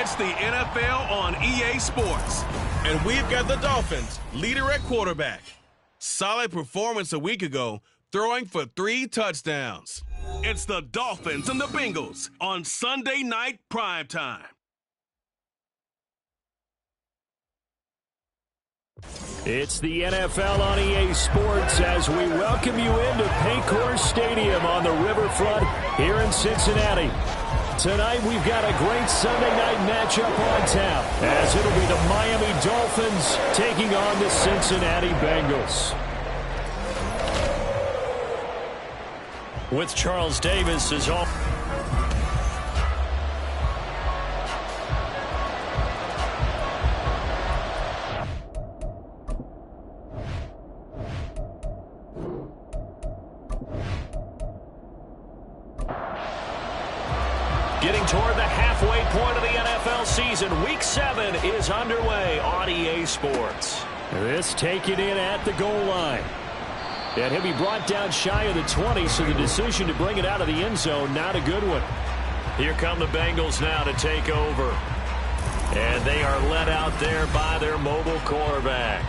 It's the NFL on EA Sports. And we've got the Dolphins, leader at quarterback. Solid performance a week ago, throwing for 3 touchdowns. It's the Dolphins and the Bengals on Sunday Night Primetime. It's the NFL on EA Sports as we welcome you into Paycor Stadium on the riverfront here in Cincinnati. Tonight we've got a great Sunday night matchup on tap as it'll be the Miami Dolphins taking on the Cincinnati Bengals. With Charles Davis as all. Getting toward the halfway point of the NFL season, Week 7 is underway on EA Sports. This taken in at the goal line. And he'll be brought down shy of the 20, so the decision to bring it out of the end zone, not a good one. Here come the Bengals now to take over. And they are led out there by their mobile quarterback.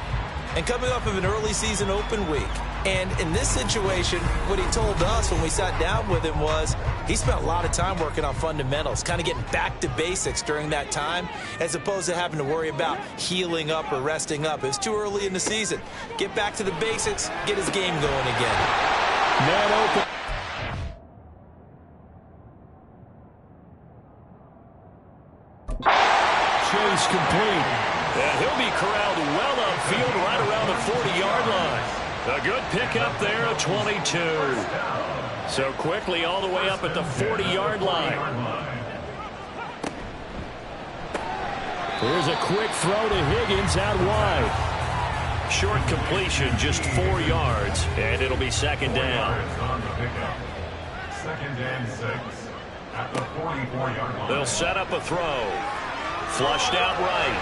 And coming off of an early season open week. And in this situation, what he told us when we sat down with him was he spent a lot of time working on fundamentals, kind of getting back to basics during that time, as opposed to having to worry about healing up or resting up. It's too early in the season. Get back to the basics, get his game going again. Man open. Chase complete. And he'll be corralled well upfield right around the 40-yard line. A good pickup there at 22. So quickly all the way up at the 40-yard line. Here's a quick throw to Higgins out wide. Short completion, just 4 yards, and it'll be second down. Second and 6 at the 44-yard line. They'll set up a throw. Flushed out right.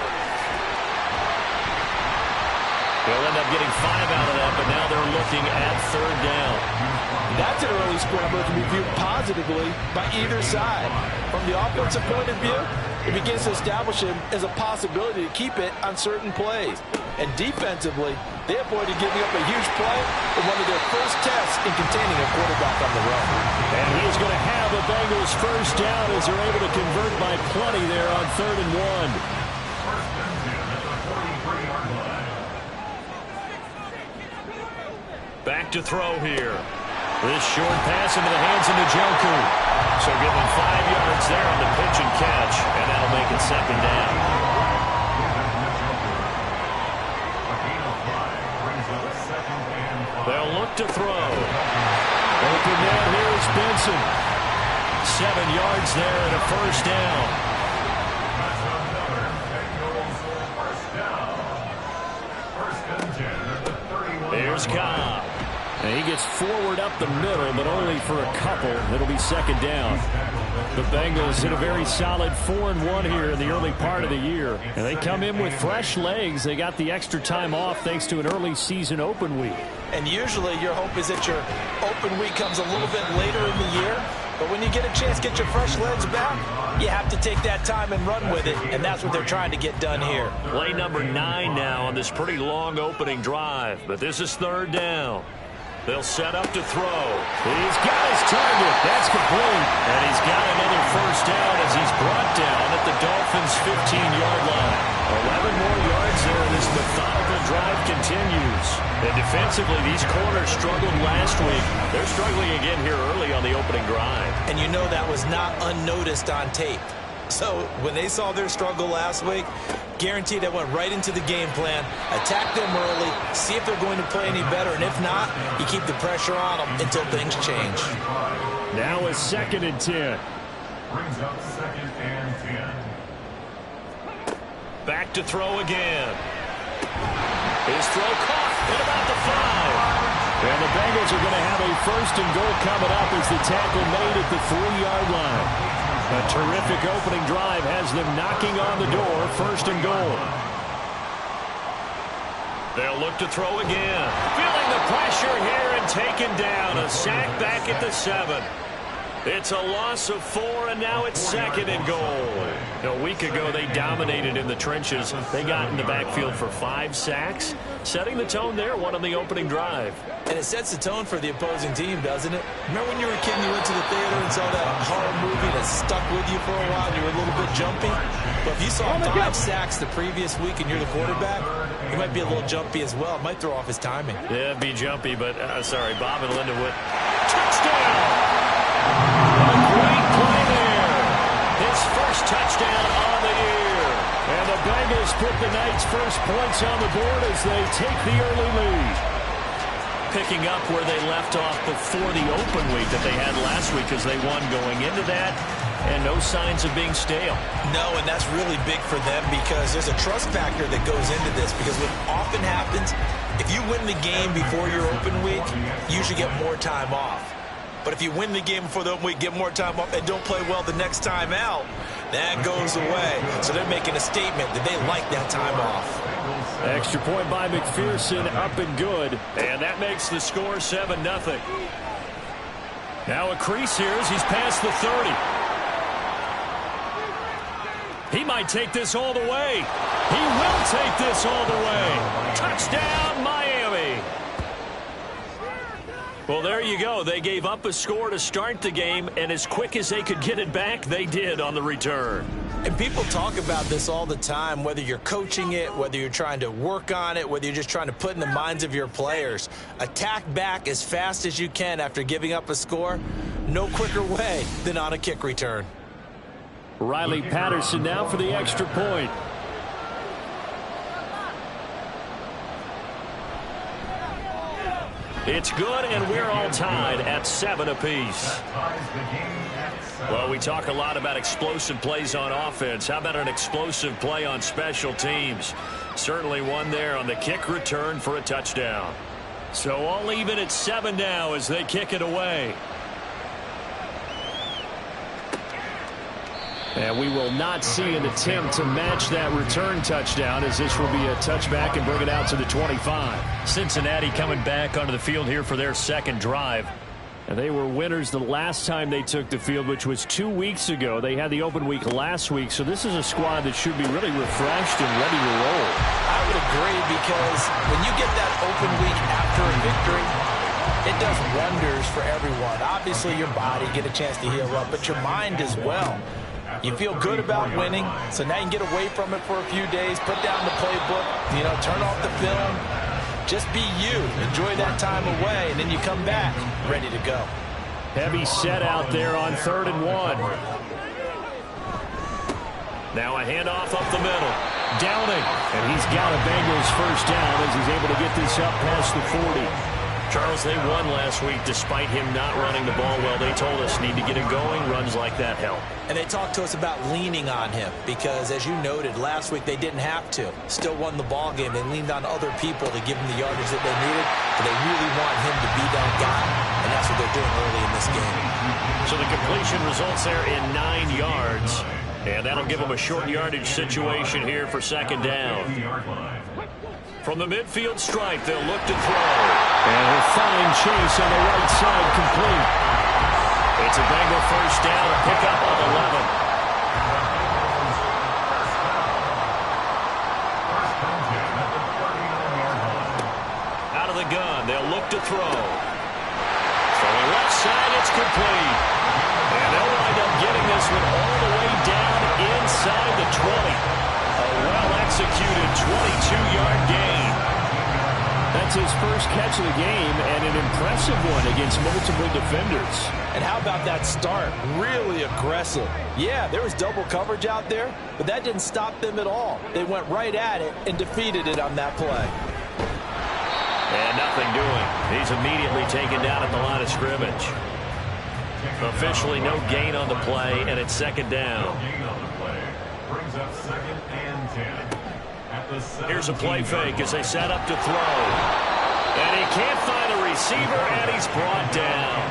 They'll end up getting 5 out of that, but now they're looking at third down. That's an early scramble that can be viewed positively by either side. From the offensive point of view, it begins to establish it as a possibility to keep it on certain plays. And defensively, they avoided giving up a huge play in one of their first tests in containing a quarterback on the run. And he's going to have the Bengals first down as they're able to convert by plenty there on 3rd and 1. Back to throw here. This short pass into the hands of Njoku. So give him 5 yards there on the pitch and catch, and that'll make it second down. They'll look to throw. Open man here is Benson. 7 yards there and a first down. Here's Cobb. And he gets forward up the middle, but only for a couple. It'll be second down. The Bengals hit a very solid 4-1 here in the early part of the year. And they come in with fresh legs. They got the extra time off thanks to an early season open week. And usually your hope is that your open week comes a little bit later in the year. But when you get a chance to get your fresh legs back, you have to take that time and run with it. And that's what they're trying to get done here. Play number 9 now on this pretty long opening drive. But this is third down. They'll set up to throw. He's got his target. That's complete. And he's got another first down as he's brought down at the Dolphins' 15-yard line. 11 more yards there. This methodical drive continues. And defensively, these corners struggled last week. They're struggling again here early on the opening drive. And you know that was not unnoticed on tape. So when they saw their struggle last week, guaranteed they went right into the game plan, attack them early, see if they're going to play any better, and if not, you keep the pressure on them until things change. Now a 2nd and 10. Brings up 2nd and 10. Back to throw again. His throw caught at about the 5. And the Bengals are going to have a 1st and goal coming up as the tackle made at the 3-yard line. A terrific opening drive has them knocking on the door, 1st and goal. They'll look to throw again. Feeling the pressure here and taken down. A sack back at the 7. It's a loss of 4, and now it's 2nd and goal. A week ago, they dominated in the trenches. They got in the backfield for 5 sacks, setting the tone there, one on the opening drive. And it sets the tone for the opposing team, doesn't it? Remember when you were a kid and you went to the theater and saw that horror movie that stuck with you for a while and you were a little bit jumpy? But if you saw 5 sacks the previous week and you're the quarterback, you might be a little jumpy as well. It might throw off his timing. Yeah, be jumpy, but, sorry, Bob and Linda Wood. Touchdown! What a great play there. His first touchdown on the year. And the Bengals put the night's first points on the board as they take the early lead. Picking up where they left off before the open week that they had last week as they won going into that. And no signs of being stale. No, and that's really big for them because there's a trust factor that goes into this. Because what often happens, if you win the game before your open week, you usually get more time off. But if you win the game before the open week, get more time off, and don't play well the next time out, that goes away. So they're making a statement that they like that time off. Extra point by McPherson, up and good. And that makes the score 7-0. Now a crease here as he's past the 30. He might take this all the way. He will take this all the way. Touchdown, Miami. Well, there you go. They gave up a score to start the game, and as quick as they could get it back, they did on the return. And people talk about this all the time, whether you're coaching it, whether you're trying to work on it, whether you're just trying to put in the minds of your players. Attack back as fast as you can after giving up a score. No quicker way than on a kick return. Riley Patterson now for the extra point. It's good, and we're all tied at 7 apiece. Well, we talk a lot about explosive plays on offense. How about an explosive play on special teams? Certainly one there on the kick return for a touchdown. So all even at 7 now as they kick it away. And we will not see an attempt to match that return touchdown as this will be a touchback and bring it out to the 25. Cincinnati coming back onto the field here for their second drive. And they were winners the last time they took the field, which was 2 weeks ago. They had the open week last week, so this is a squad that should be really refreshed and ready to roll. I would agree because when you get that open week after a victory, it does wonders for everyone. Obviously, your body get a chance to heal up, but your mind as well. You feel good about winning, so now you can get away from it for a few days, put down the playbook, turn off the film. Just be you. Enjoy that time away, and then you come back ready to go. Heavy set out there on 3rd and 1. Now a handoff up the middle. Downing, and he's got a Bengals first down as he's able to get this up past the 40. Charles, they won last week despite him not running the ball well. They told us need to get it going. Runs like that help. And they talked to us about leaning on him because, as you noted, last week they didn't have to. Still won the ball game. They leaned on other people to give him the yardage that they needed, but they really want him to be that guy, and that's what they're doing early in this game. So the completion results there in 9 yards, and that'll give them a short yardage situation here for second down. From the midfield stripe, they'll look to throw. And a fine chase on the right side complete. It's a Bengal first down, a pickup on 11. Out of the gun, they'll look to throw. From the left side, it's complete. And they'll wind up getting this one all the way down inside the 20. A well-executed 22-yard gain. That's his first catch of the game and an impressive one against multiple defenders. And how about that start? Really aggressive. Yeah, there was double coverage out there, but that didn't stop them at all. They went right at it and defeated it on that play. And nothing doing. He's immediately taken down at the line of scrimmage. Officially no gain on the play, and it's second down. Brings up 2nd and 10. Here's a play fake as they set up to throw. And he can't find a receiver, and he's brought down.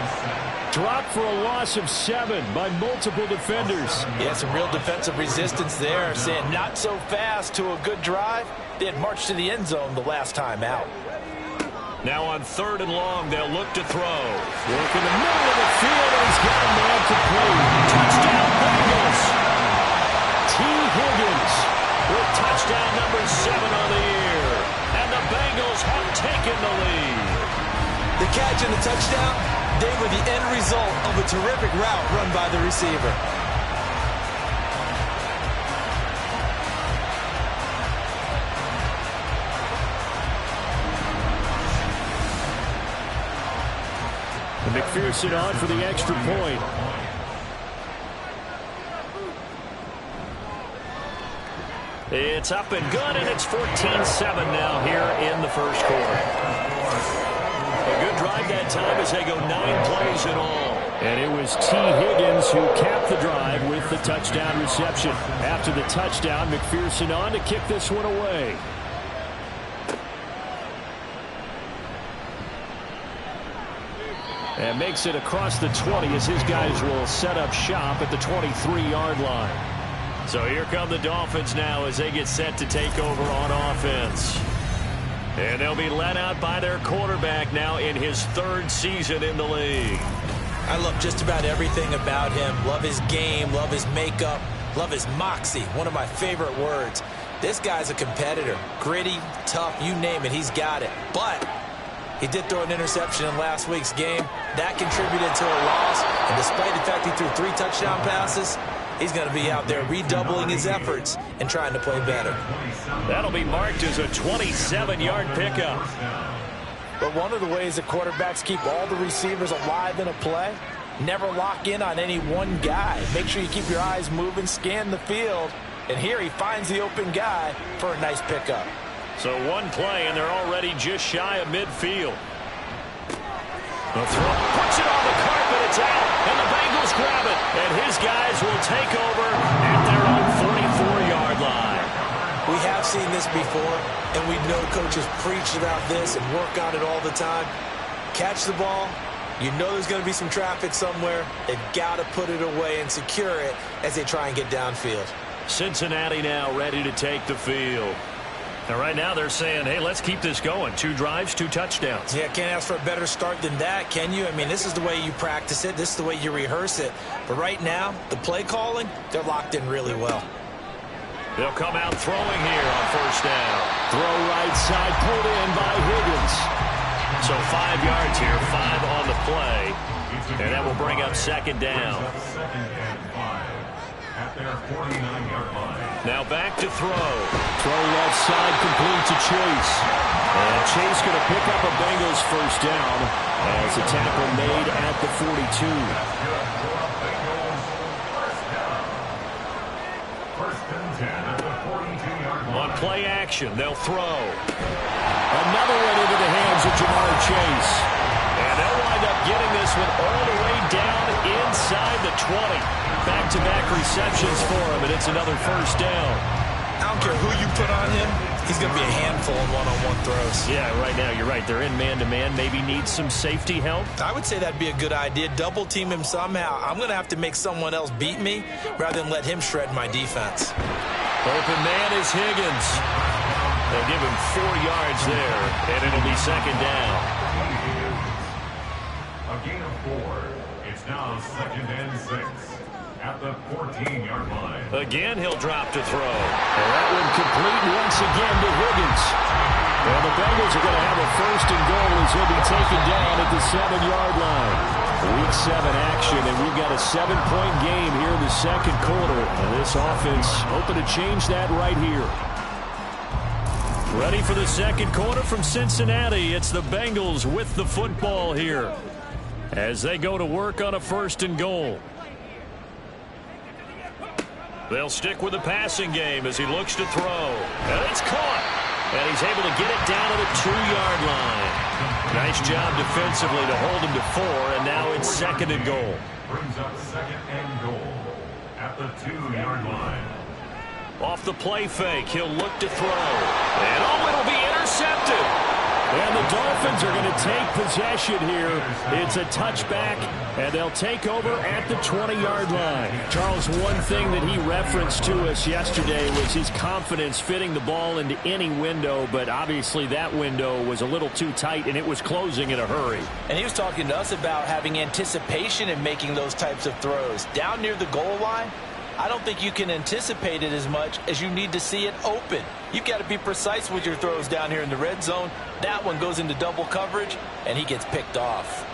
Dropped for a loss of 7 by multiple defenders. Yeah, some real defensive resistance there, saying not so fast to a good drive. They had marched to the end zone the last time out. Now on 3rd and long, they'll look to throw. Work in the middle of the field, and he's got a man complete. Touchdown, Bengals. a 7 on the year. And the Bengals have taken the lead. The catch and the touchdown, they were the end result of a terrific route run by the receiver. And McPherson on for the extra point. It's up and good, and it's 14-7 now here in the first quarter. A good drive that time as they go 9 plays in all. And it was T. Higgins who capped the drive with the touchdown reception. After the touchdown, McPherson on to kick this one away. And makes it across the 20 as his guys will set up shop at the 23-yard line. So here come the Dolphins now as they get set to take over on offense. And they'll be led out by their quarterback now in his 3rd season in the league. I love just about everything about him. Love his game, love his makeup, love his moxie, one of my favorite words. This guy's a competitor. Gritty, tough, you name it, he's got it. But he did throw an interception in last week's game. That contributed to a loss. And despite the fact he threw 3 touchdown passes, he's going to be out there redoubling his efforts and trying to play better. That'll be marked as a 27-yard pickup. But one of the ways that quarterbacks keep all the receivers alive in a play, never lock in on any one guy. Make sure you keep your eyes moving, scan the field. And here he finds the open guy for a nice pickup. So one play, and they're already just shy of midfield. The throw puts it on the carpet. It's out, and the Bengals grab it. And his guys will take over at their own 44-yard line. We have seen this before, and we know coaches preach about this and work on it all the time. Catch the ball. You know there's going to be some traffic somewhere. They've got to put it away and secure it as they try and get downfield. Cincinnati now ready to take the field. Now, right now, they're saying, hey, let's keep this going. 2 drives, 2 touchdowns. Yeah, can't ask for a better start than that, can you? I mean, this is the way you practice it. This is the way you rehearse it. But right now, the play calling, they're locked in really well. They'll come out throwing here on 1st down. Throw right side, pulled in by Higgins. So 5 yards here, 5 on the play. And that will bring up 2nd down. At their 49-yard line. Now back to throw. Throw left side, complete to Chase. And Chase going to pick up a Bengals 1st down as a tackle made at the 42. First and 10 at the 42-yard line. On play action, they'll throw. Another one into the hands of Jamar Chase. And they'll wind up getting this one all the way down inside the 20. Back-to-back receptions for him, and it's another 1st down. I don't care who you put on him. He's going to be a handful in one-on-one throws. Yeah, right now, you're right. They're in man-to-man. Maybe needs some safety help. I would say that'd be a good idea. Double team him somehow. I'm going to have to make someone else beat me rather than let him shred my defense. Open man is Higgins. They'll give him 4 yards there, and it'll be 2nd down. A gain of 4. It's now 2nd and 6. At the 14-yard line. Again, he'll drop to throw. And that one complete once again to Higgins. And the Bengals are going to have a 1st and goal as he'll be taken down at the 7-yard line. Week 7 action, and we've got a 7-point game here in the 2nd quarter. And this offense hoping to change that right here. Ready for the 2nd quarter from Cincinnati. It's the Bengals with the football here as they go to work on a 1st and goal. They'll stick with the passing game as he looks to throw. And it's caught. And he's able to get it down to the 2-yard line. Nice job defensively to hold him to 4, and now it's 2nd and goal. Brings up 2nd and goal at the 2-yard line. Off the play fake, he'll look to throw. And oh, it'll be intercepted. And the Dolphins are going to take possession here. It's a touchback, and they'll take over at the 20-yard line. Charles, one thing that he referenced to us yesterday was his confidence fitting the ball into any window, but obviously that window was a little too tight, and it was closing in a hurry. And he was talking to us about having anticipation in making those types of throws. Down near the goal line, I don't think you can anticipate it as much as you need to see it open. You've got to be precise with your throws down here in the red zone. That one goes into double coverage, and he gets picked off.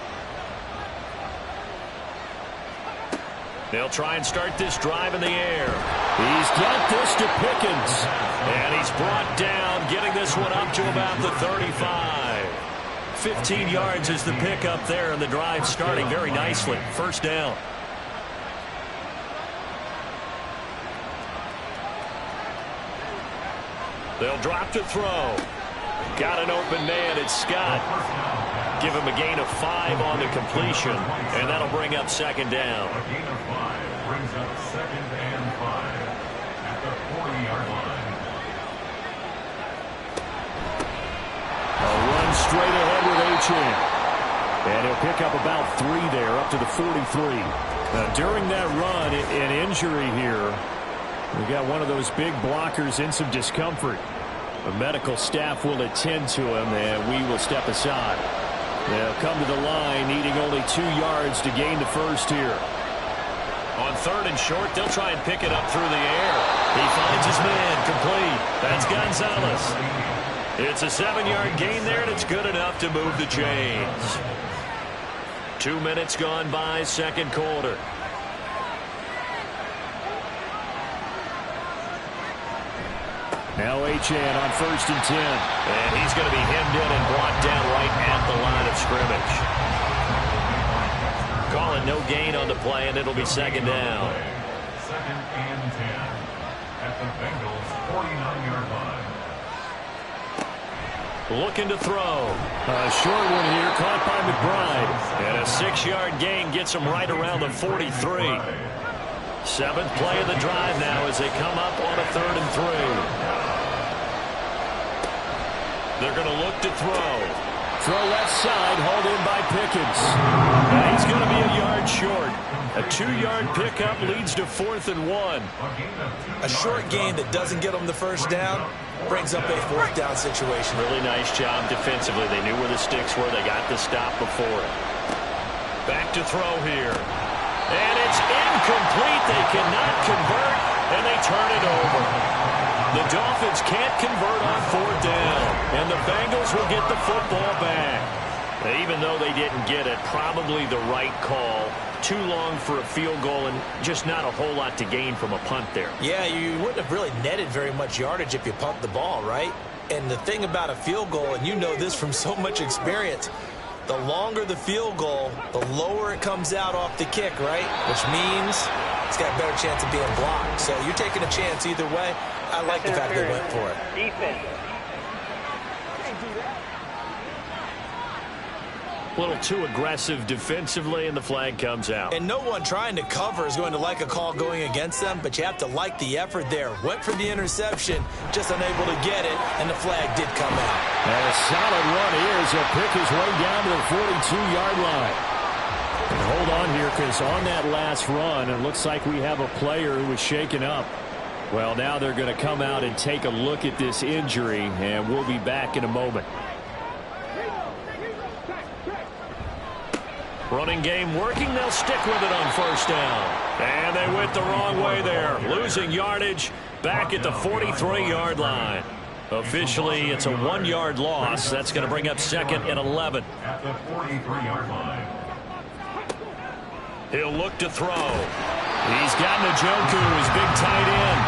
They'll try and start this drive in the air. He's got this to Pickens. And he's brought down, getting this one up to about the 35. 15 yards is the pickup there, and the drive starting very nicely. First down. They'll drop to throw. Got an open man. It's Scott. Give him a gain of 5 on the completion, and that'll bring up second down. A gain of 5 brings up 2nd and 5 at the 40-yard line. A run straight ahead with Achane. And he'll pick up about 3 there, up to the 43. Now, during that run, an injury here. We got one of those big blockers in some discomfort. The medical staff will attend to him, and we will step aside. They'll come to the line, needing only 2 yards to gain the first here. On 3rd and short, they'll try and pick it up through the air. He finds his man, complete. That's Gonzalez. It's a 7-yard gain there, and it's good enough to move the chains. 2 minutes gone by, second quarter. Now Achane on 1st and 10. And he's going to be hemmed in and brought down right at the line of scrimmage. Calling no gain on the play, and it'll be second down. 2nd and 10 at the Bengals' 49-yard line. Looking to throw. A short one here, caught by McBride. And a 6-yard gain gets him right around the 43. 7th play of the drive now as they come up on a 3rd and 3. They're going to look to throw. Throw left side, hauled in by Pickens. And he's going to be a yard short. A 2-yard pickup leads to 4th and 1. A short gain that doesn't get them the first down brings up a 4th down situation. Really nice job defensively. They knew where the sticks were. They got the stop before it. Back to throw here. And it's incomplete. They cannot convert, and they turn it over. The Dolphins can't convert on 4th down, and the Bengals will get the football back. Even though they didn't get it, probably the right call. Too long for a field goal and just not a whole lot to gain from a punt there. Yeah, you wouldn't have really netted very much yardage if you pumped the ball, right? And the thing about a field goal, and you know this from so much experience, the longer the field goal, the lower it comes out off the kick, right? Which means it's got a better chance of being blocked. So you're taking a chance either way. I like the fact they went for it. Defense. A little too aggressive defensively, and the flag comes out. And no one trying to cover is going to like a call going against them, but you have to like the effort there. Went for the interception, just unable to get it, and the flag did come out. And a solid run here as he'll pick his way down to the 42-yard line. And hold on here, because on that last run, it looks like we have a player who was shaken up. Well, now they're going to come out and take a look at this injury, and we'll be back in a moment. Running game working. They'll stick with it on 1st down. And they went the wrong way there. Losing yardage back at the 43-yard line. Officially, it's a 1-yard loss. That's going to bring up 2nd and 11. At the 43-yard line. He'll look to throw. He's got Njoku, his big tight end.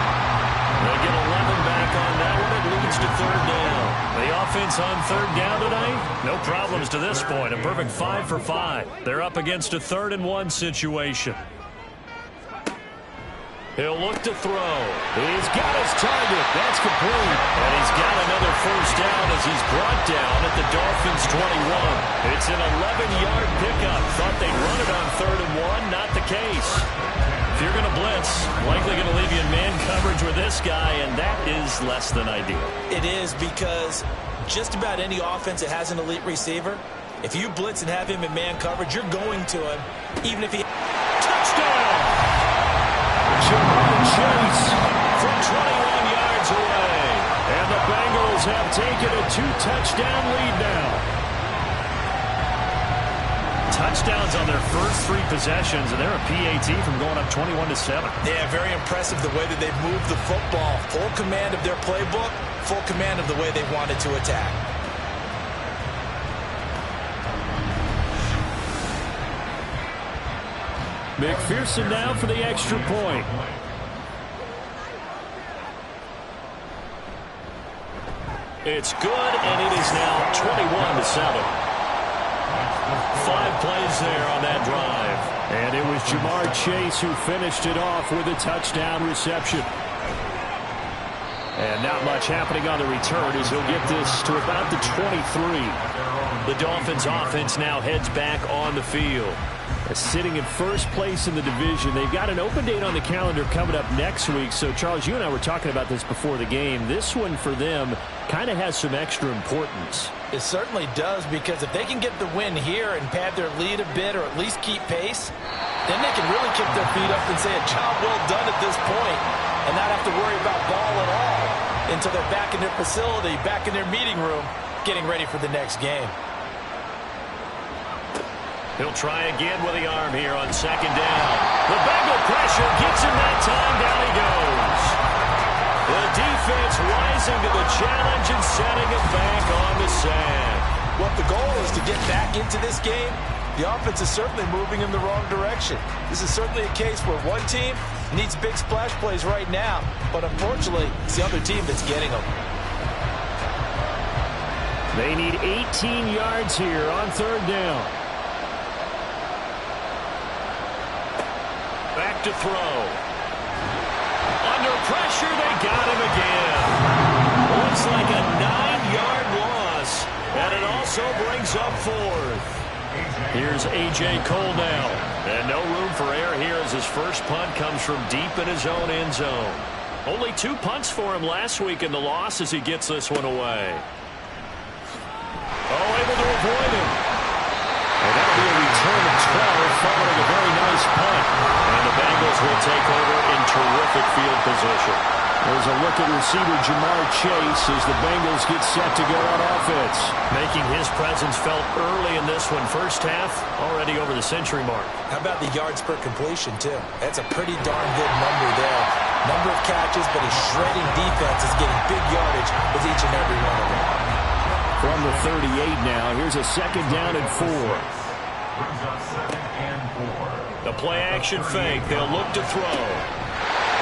They get 11 back on that one. It leads to 3rd down. The offense on 3rd down tonight, no problems to this point. A perfect 5 for 5. They're up against a 3rd and 1 situation. He'll look to throw. He's got his target. That's complete. And he's got another 1st down as he's brought down at the Dolphins' 21. It's an 11-yard pickup. Thought they'd run it on 3rd and 1. Not the case. If you're going to blitz, likely going to leave you in man coverage with this guy, and that is less than ideal. It is, because just about any offense that has an elite receiver, if you blitz and have him in man coverage, you're going to him, even if he... Touchdown! Jamar Chase from 21 yards away. And the Bengals have taken a 2-touchdown lead now. Touchdowns on their first 3 possessions, and they're a PAT from going up 21-7. Yeah, very impressive the way that they've moved the football. Full command of their playbook, full command of the way they wanted to attack. McPherson now for the extra point. It's good, and it is now 21-7. 5 plays there on that drive. And it was Jamar Chase who finished it off with a touchdown reception. And not much happening on the return as he'll get this to about the 23. The Dolphins offense now heads back on the field. Sitting in first place in the division. They've got an open date on the calendar coming up next week. So, Charles, you and I were talking about this before the game. This one for them kind of has some extra importance. It certainly does, because if they can get the win here and pad their lead a bit, or at least keep pace, then they can really kick their feet up and say a job well done at this point and not have to worry about ball at all until they're back in their facility, back in their meeting room, getting ready for the next game. He'll try again with the arm here on second down. The Bengal pressure gets him that time. Down he goes. The defense rising to the challenge and setting it back on the sand. What the goal is to get back into this game, the offense is certainly moving in the wrong direction. This is certainly a case where one team needs big splash plays right now, but unfortunately, it's the other team that's getting them. They need 18 yards here on third down. Back to throw. Under pressure, they got him again. Looks like a 9-yard loss, and it also brings up fourth. Here's A.J. Cole now. And no room for error here as his first punt comes from deep in his own end zone. Only 2 punts for him last week in the loss as he gets this one away. Oh, able to avoid him. And that'll be a return of 12 following a very nice punt. And the Bengals will take over in terrific field position. There's a look at receiver Jamar Chase as the Bengals get set to go on offense. Making his presence felt early in this one. First half, already over the century mark. How about the yards per completion, too? That's a pretty darn good number there. Number of catches, but his shredding defense is getting big yardage with each and every one of them. From the 38 now, here's a second down and 4. The play-action fake. They'll look to throw.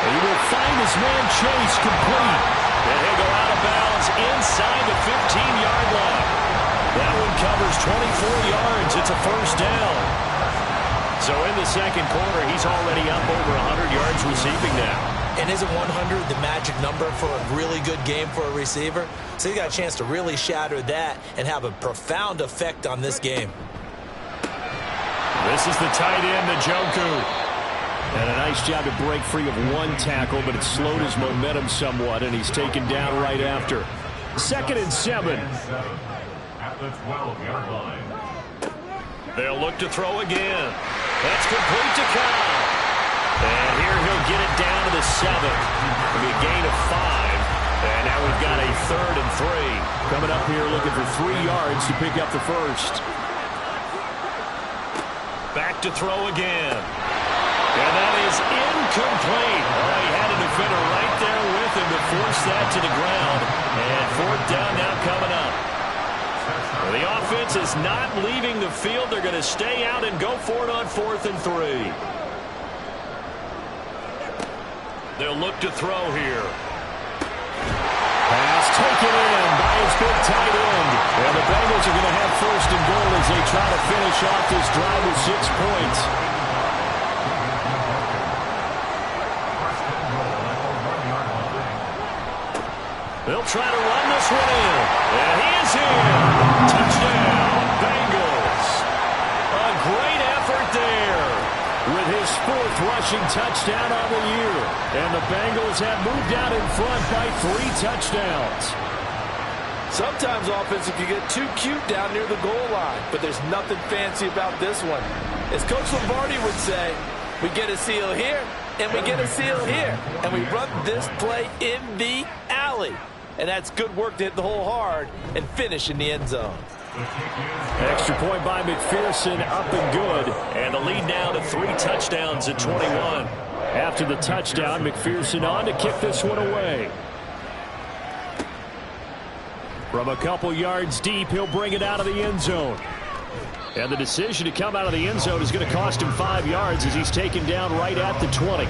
He will find his man Chase complete. And he'll go out of bounds inside the 15-yard line. That one covers 24 yards. It's a first down. So in the second quarter, he's already up over 100 yards receiving now. And isn't 100 the magic number for a really good game for a receiver? So he got a chance to really shatter that and have a profound effect on this game. This is the tight end, Njoku. And a nice job to break free of one tackle, but it slowed his momentum somewhat, and he's taken down right after. 2nd and 7. At the 12-yard line. They'll look to throw again. That's complete to Kyle. And here he'll get it down to the 7. It'll be a gain of 5. And now we've got a 3rd and 3. Coming up here looking for 3 yards to pick up the first. Back to throw again. And that is incomplete. Oh, he had a defender right there with him to force that to the ground. And 4th down now coming up. Well, the offense is not leaving the field. They're going to stay out and go for it on 4th and 3. They'll look to throw here. Pass taken in by his big tight end. And the Bengals are going to have 1st and goal as they try to finish off this drive with 6 points. They'll try to run this one in. And he is in. Touchdown, Bengals. A great effort there with his 4th rushing touchdown on the year. And the Bengals have moved out in front by 3 touchdowns. Sometimes offense, if you get too cute down near the goal line, but there's nothing fancy about this one. As Coach Lombardi would say, we get a seal here, and we get a seal here, and we run this play in the alley. And that's good work to hit the hole hard and finish in the end zone. Extra point by McPherson, up and good. And the lead now to 3 touchdowns at 21. After the touchdown, McPherson on to kick this one away. From a couple yards deep, he'll bring it out of the end zone. And the decision to come out of the end zone is going to cost him 5 yards as he's taken down right at the 20.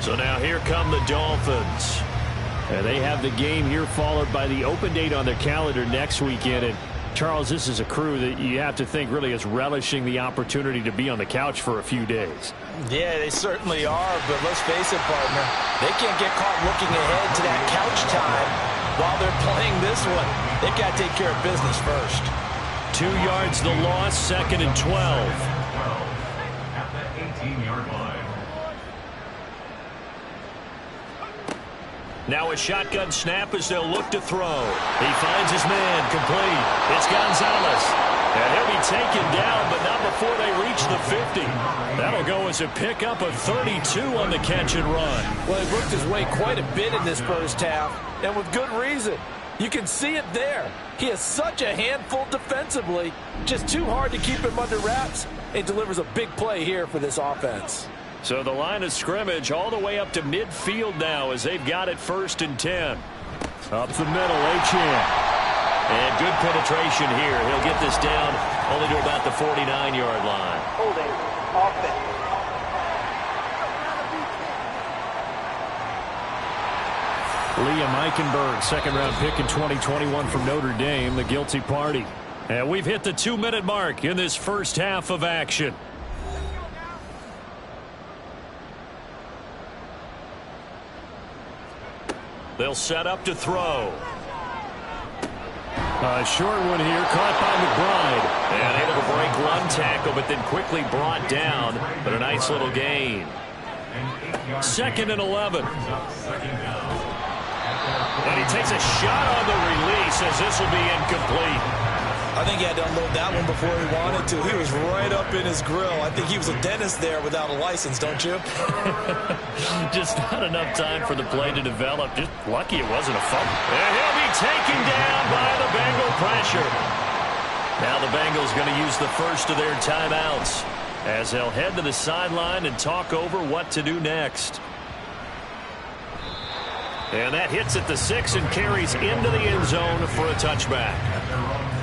So now here come the Dolphins. And they have the game here followed by the open date on their calendar next weekend. And Charles, this is a crew that you have to think really is relishing the opportunity to be on the couch for a few days. Yeah, they certainly are, but let's face it, partner. They can't get caught looking ahead to that couch time while they're playing this one. They've got to take care of business first. 2 yards the loss, 2nd and 12. At the 18-yard line. Now a shotgun snap as they'll look to throw. He finds his man, complete. It's Gonzalez. And he'll be taken down, but not before they reach the 50. That'll go as a pickup of 32 on the catch and run. Well, he worked his way quite a bit in this first half, and with good reason. You can see it there. He is such a handful defensively. Just too hard to keep him under wraps. It delivers a big play here for this offense. So the line of scrimmage all the way up to midfield now as they've got it 1st and 10. Up the middle, Achane. And good penetration here. He'll get this down only to about the 49-yard line. Holding offense. Liam Eichenberg, 2nd-round pick in 2021 from Notre Dame, the guilty party. And we've hit the 2-minute mark in this first half of action. They'll set up to throw. A short one here, caught by McBride. And able to break one tackle, but then quickly brought down. But a nice little gain. 2nd and 11. And he takes a shot on the release as this will be incomplete. I think he had to unload that one before he wanted to. He was right up in his grill. I think he was a dentist there without a license, don't you? Just not enough time for the play to develop. Just lucky it wasn't a fumble. And he'll be taken down by the Bengal pressure. Now the Bengals going to use the first of their timeouts as they'll head to the sideline and talk over what to do next. And that hits at the 6 and carries into the end zone for a touchback.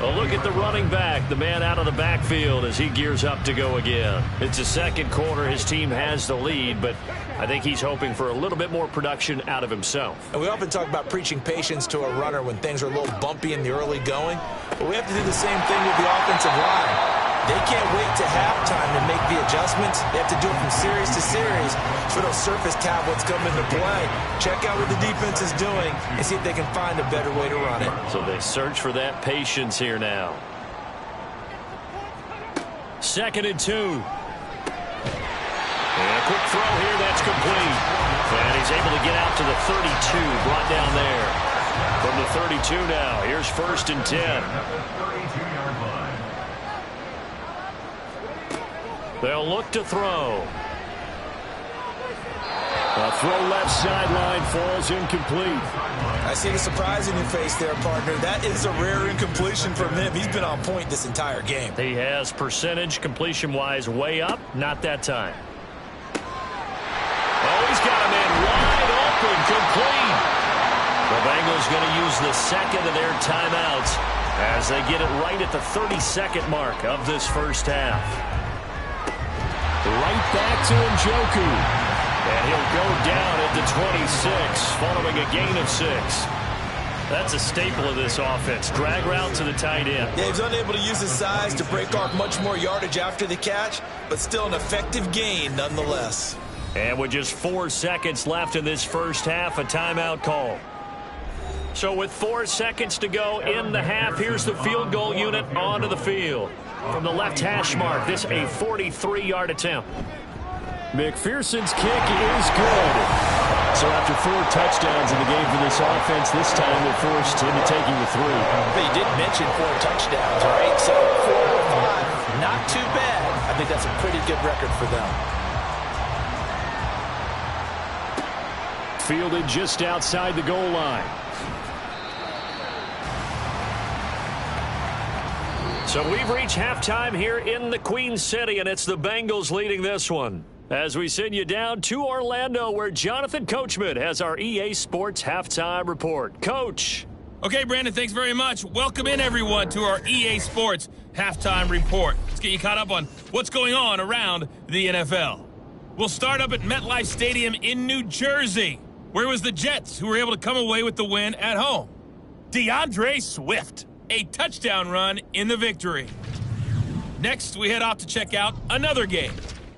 A look at the running back, the man out of the backfield as he gears up to go again. It's a second quarter. His team has the lead, but I think he's hoping for a little bit more production out of himself. And we often talk about preaching patience to a runner when things are a little bumpy in the early going, but we have to do the same thing with the offensive line. They can't wait to halftime to make the adjustments. They have to do it from series to series so those surface tablets come into play. Check out what the defense is doing and see if they can find a better way to run it. So they search for that patience here now. 2nd and 2. And a quick throw here, that's complete. And he's able to get out to the 32, brought down there. From the 32 now, here's 1st and 10. They'll look to throw. A throw left sideline falls incomplete. I see the surprise in your face there, partner. That is a rare incompletion from him. He's been on point this entire game. He has percentage completion-wise way up. Not that time. Oh, he's got him in wide open, complete. The Bengals going to use the 2nd of their timeouts as they get it right at the 32nd mark of this first half. Right back to Njoku. And he'll go down at the 26 following a gain of 6. That's a staple of this offense. Drag route to the tight end. Yeah, he's unable to use his size to break off much more yardage after the catch, but still an effective gain nonetheless. And with just 4 seconds left in this first half, a timeout call. So with 4 seconds to go in the half, here's the field goal unit onto the field. From the left hash mark, this a 43-yard attempt. McPherson's kick is good. So after 4 touchdowns in the game for this offense, this time they're forced into taking the 3. But you did mention 4 touchdowns, right? So 4 or 5, not too bad. I think that's a pretty good record for them. Fielded just outside the goal line. So we've reached halftime here in the Queen City, and it's the Bengals leading this one. As we send you down to Orlando, where Jonathan Coachman has our EA Sports Halftime Report. Coach. Okay, Brandon, thanks very much. Welcome in, everyone, to our EA Sports Halftime Report. Let's get you caught up on what's going on around the NFL. We'll start up at MetLife Stadium in New Jersey, where it was the Jets who were able to come away with the win at home. DeAndre Swift, a touchdown run in the victory. Next, we head off to check out another game,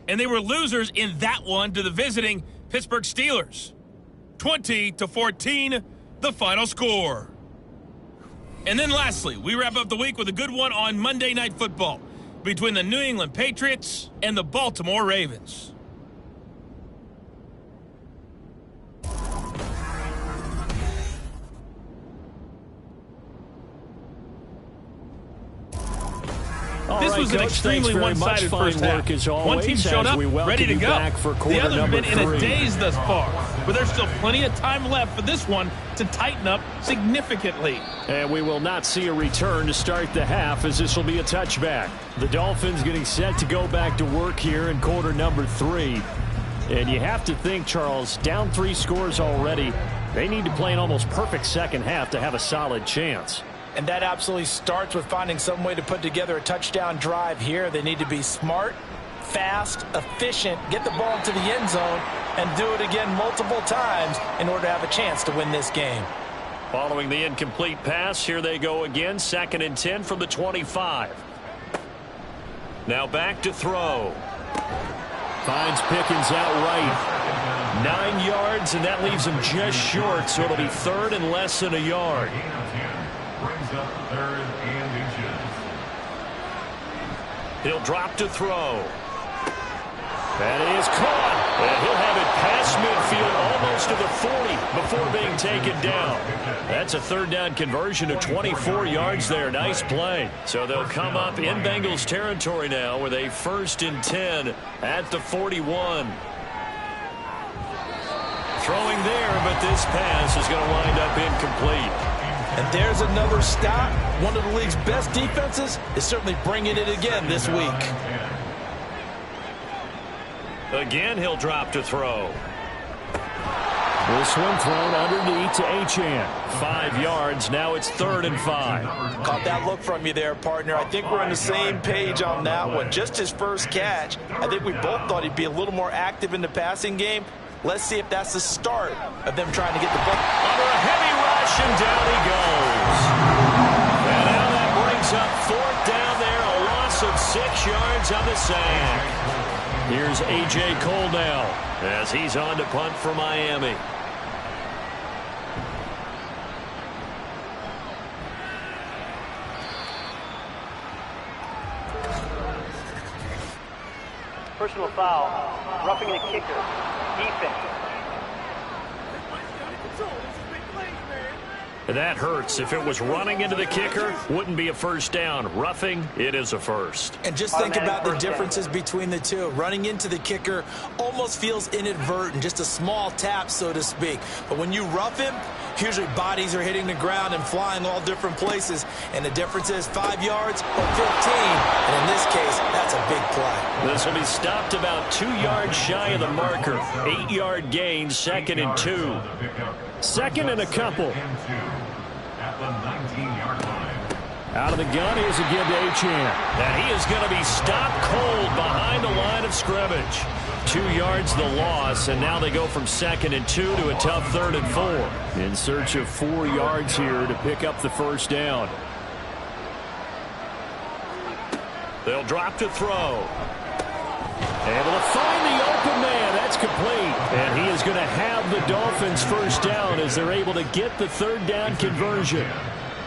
and they were losers in that one to the visiting Pittsburgh Steelers. 20-14, the final score. And then lastly, we wrap up the week with a good one on Monday Night Football between the New England Patriots and the Baltimore Ravens. This was an extremely one-sided first half. One team showed up, ready to go. The others have been in a daze thus far, but there's still plenty of time left for this one to tighten up significantly. And we will not see a return to start the half, as this will be a touchback. The Dolphins getting set to go back to work here in quarter number 3. And you have to think, Charles, down 3 scores already. They need to play an almost perfect second half to have a solid chance. And that absolutely starts with finding some way to put together a touchdown drive here. They need to be smart, fast, efficient, get the ball into the end zone, and do it again multiple times in order to have a chance to win this game. Following the incomplete pass, here they go again, 2nd and 10 from the 25. Now back to throw. Finds Pickens out right. 9 yards, and that leaves him just short, so it'll be 3rd and less than a yard. Brings up 3rd and inches. He'll drop to throw. That is caught. And he'll have it past midfield, almost to the 40 before being taken down. That's a 3rd down conversion of 24 yards there. Nice play. So they'll come up in Bengals territory now with a 1st and 10 at the 41. Throwing there, but this pass is going to wind up incomplete. And there's another stop. One of the league's best defenses is certainly bringing it again this week. Again, he'll drop to throw. This one thrown underneath to Achane. 5 yards. Now it's 3rd and 5. Caught that look from you there, partner. I think we're on the same page on that one. Just his first catch. I think we both thought he'd be a little more active in the passing game. Let's see if that's the start of them trying to get the ball. Under a heavy rush, and down he goes. And now that brings up 4th down there, a loss of 6 yards on the sack. Here's A.J. Cole now as he's on to punt for Miami. Personal foul, roughing the kicker, defense. That hurts. If it was running into the kicker, wouldn't be a 1st down. Roughing, it is a 1st. And just think about the differences between the two. Running into the kicker almost feels inadvertent, just a small tap, so to speak. But when you rough him, usually bodies are hitting the ground and flying all different places. And the difference is 5 yards or 15. And in this case, that's a big play. This will be stopped about 2 yards shy of the marker. 8-yard gain, 2nd and 2. 2nd and a couple. At the 19-yard line. Out of the gun, here's again to Achane. And he is going to be stopped cold behind the line of scrimmage. 2 yards the loss, and now they go from 2nd and 2 to a tough 3rd and 4. In search of 4 yards here to pick up the 1st down. They'll drop to throw. Able to find the open man. That's complete. And he is going to have the Dolphins 1st down as they're able to get the 3rd down conversion.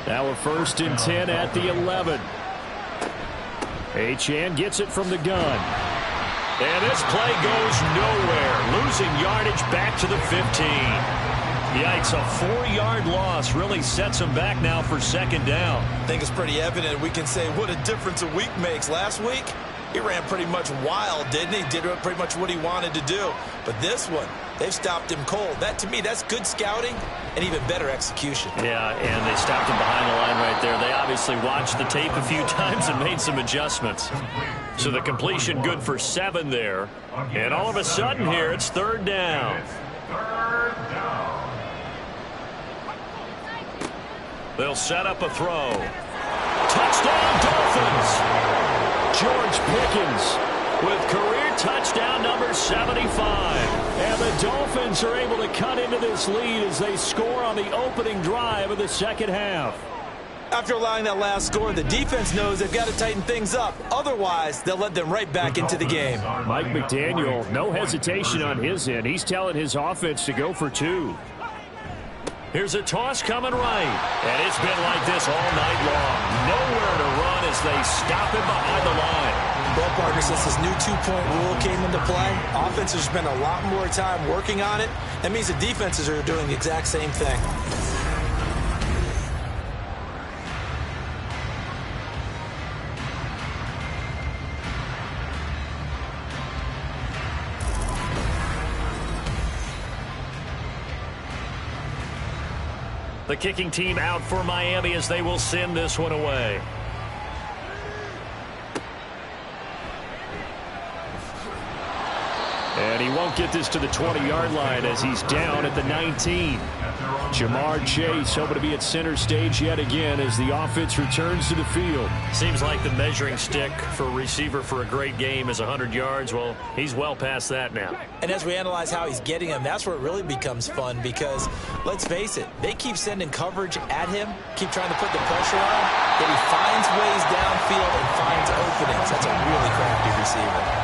Now a 1st and 10 at the 11. Achane gets it from the gun. And this play goes nowhere. Losing yardage back to the 15. Yikes, a 4-yard loss really sets him back now for 2nd down. I think it's pretty evident. We can say what a difference a week makes. Last week, he ran pretty much wild, didn't he? Did pretty much what he wanted to do. But this one, They've stopped him cold. That, to me, that's good scouting and even better execution. Yeah, and they stopped him behind the line right there. They obviously watched the tape a few times and made some adjustments. So the completion good for 7 there. And all of a sudden here, it's 3rd down. They'll set up a throw. Touchdown, Dolphins! George Pickens with career touchdown number 75. And the Dolphins are able to cut into this lead as they score on the opening drive of the second half. After allowing that last score, the defense knows they've got to tighten things up. Otherwise, they'll let them right back into the game. Mike McDaniel, no hesitation on his end. He's telling his offense to go for 2. Here's a toss coming right. And it's been like this all night long. Nowhere to run as they stop him behind the line. Well, partner, since this new 2-point rule came into play, offenses spend a lot more time working on it. That means the defenses are doing the exact same thing. The kicking team out for Miami as they will send this one away. And he won't get this to the 20-yard line as he's down at the 19. Jamar Chase hoping to be at center stage yet again as the offense returns to the field. Seems like the measuring stick for a receiver for a great game is 100 yards. Well, he's well past that now. And as we analyze how he's getting them, that's where it really becomes fun because, let's face it, they keep sending coverage at him, keep trying to put the pressure on him, yet he finds ways downfield and finds openings. That's a really crafty receiver.